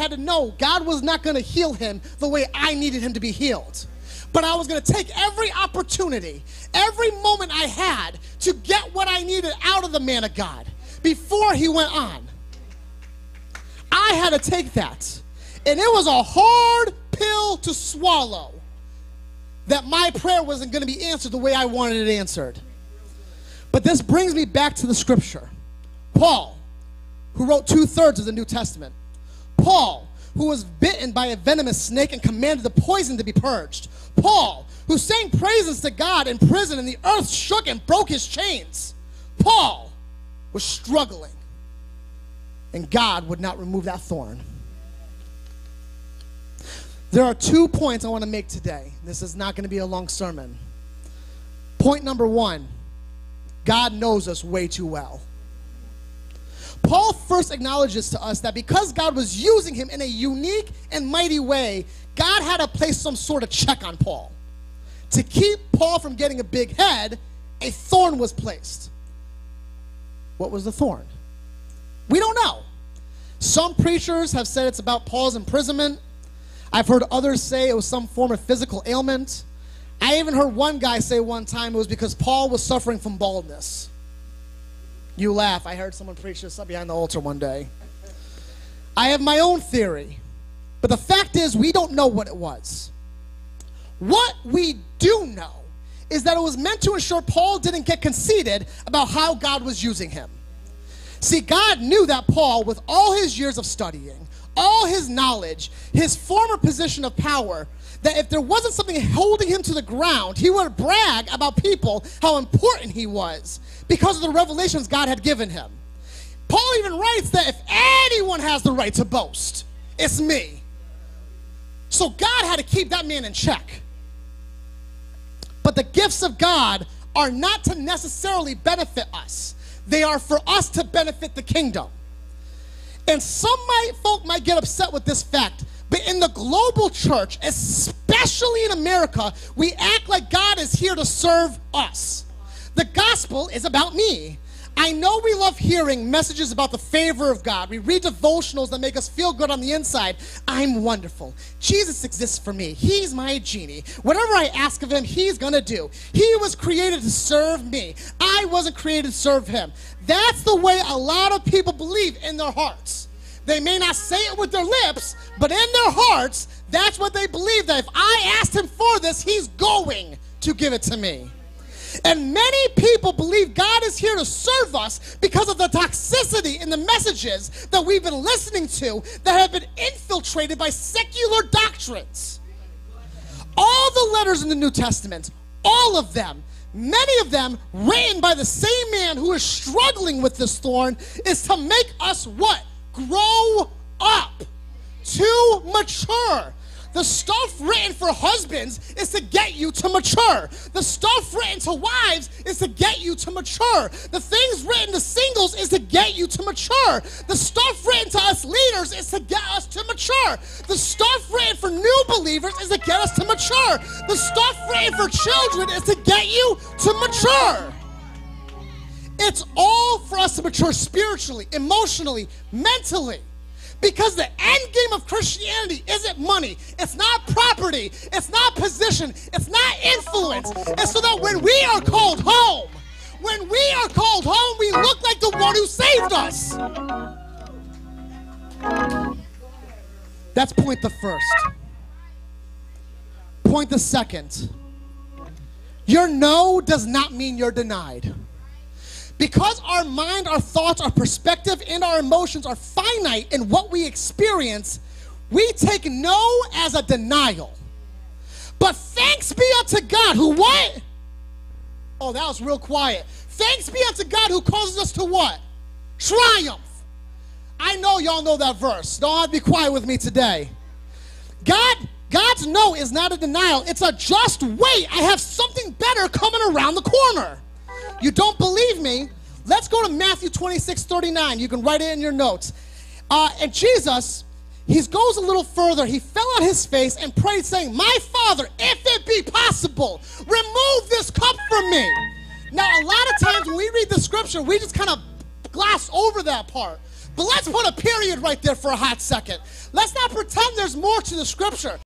had to know God was not going to heal him the way I needed him to be healed. But I was going to take every opportunity, every moment I had to get what I needed out of the man of God before he went on. I had to take that. And it was a hard pill to swallow that my prayer wasn't going to be answered the way I wanted it answered. But this brings me back to the scripture. Paul, who wrote 2/3 of the New Testament. Paul, who was bitten by a venomous snake and commanded the poison to be purged. Paul, who sang praises to God in prison and the earth shook and broke his chains. Paul was struggling, and God would not remove that thorn. There are 2 points I want to make today. This is not going to be a long sermon. Point number 1, God knows us way too well. Paul first acknowledges to us that because God was using him in a unique and mighty way, God had to place some sort of check on Paul. To keep Paul from getting a big head, a thorn was placed. What was the thorn? We don't know. Some preachers have said it's about Paul's imprisonment. I've heard others say it was some form of physical ailment. I even heard one guy say one time it was because Paul was suffering from baldness. You laugh. I heard someone preach this up behind the altar one day. I have my own theory. But the fact is, we don't know what it was. What we do know is that it was meant to ensure Paul didn't get conceited about how God was using him. See, God knew that Paul, with all his years of studying, all his knowledge, his former position of power, that if there wasn't something holding him to the ground, he would brag about people how important he was because of the revelations God had given him. Paul even writes that if anyone has the right to boast, it's me. So God had to keep that man in check. But the gifts of God are not to necessarily benefit us. They are for us to benefit the kingdom. And some folk might get upset with this fact, but in the global church, especially in America, we act like God is here to serve us. The gospel is about me. I know we love hearing messages about the favor of God. We read devotionals that make us feel good on the inside. I'm wonderful. Jesus exists for me. He's my genie. Whatever I ask of him, he's going to do. He was created to serve me. I wasn't created to serve him. That's the way a lot of people believe in their hearts. They may not say it with their lips, but in their hearts, that's what they believe, that if I asked him for this, he's going to give it to me. And many people believe God is here to serve us because of the toxicity in the messages that we've been listening to that have been infiltrated by secular doctrines. All the letters in the New Testament, all of them, many of them written by the same man who is struggling with this thorn, is to make us what? Grow up, to mature. The stuff written for husbands is to get you to mature. The stuff written to wives is to get you to mature. The things written to singles is to get you to mature. The stuff written to us leaders is to get us to mature. The stuff written for new believers is to get us to mature. The stuff written for children is to get you to mature. It's all for us to mature spiritually, emotionally, mentally. Because the end game of Christianity isn't money. It's not property. It's not position. It's not influence. It's so that when we are called home, we look like the one who saved us. That's point the first. Point the second. Your no does not mean you're denied. Because our mind, our thoughts, our perspective, and our emotions are finite in what we experience, we take no as a denial. But thanks be unto God who what? Oh, that was real quiet. Thanks be unto God who causes us to what? Triumph. I know y'all know that verse. Don't have to be quiet with me today. God's no is not a denial. It's a just wait. I have something better coming around the corner. You don't believe me? Let's go to Matthew 26:39. You can write it in your notes. And Jesus, he goes a little further. He fell on his face and prayed, saying, my Father, if it be possible, remove this cup from me. Now, a lot of times when we read the scripture, we just kind of gloss over that part. But let's put a period right there for a hot second. Let's not pretend there's more to the scripture.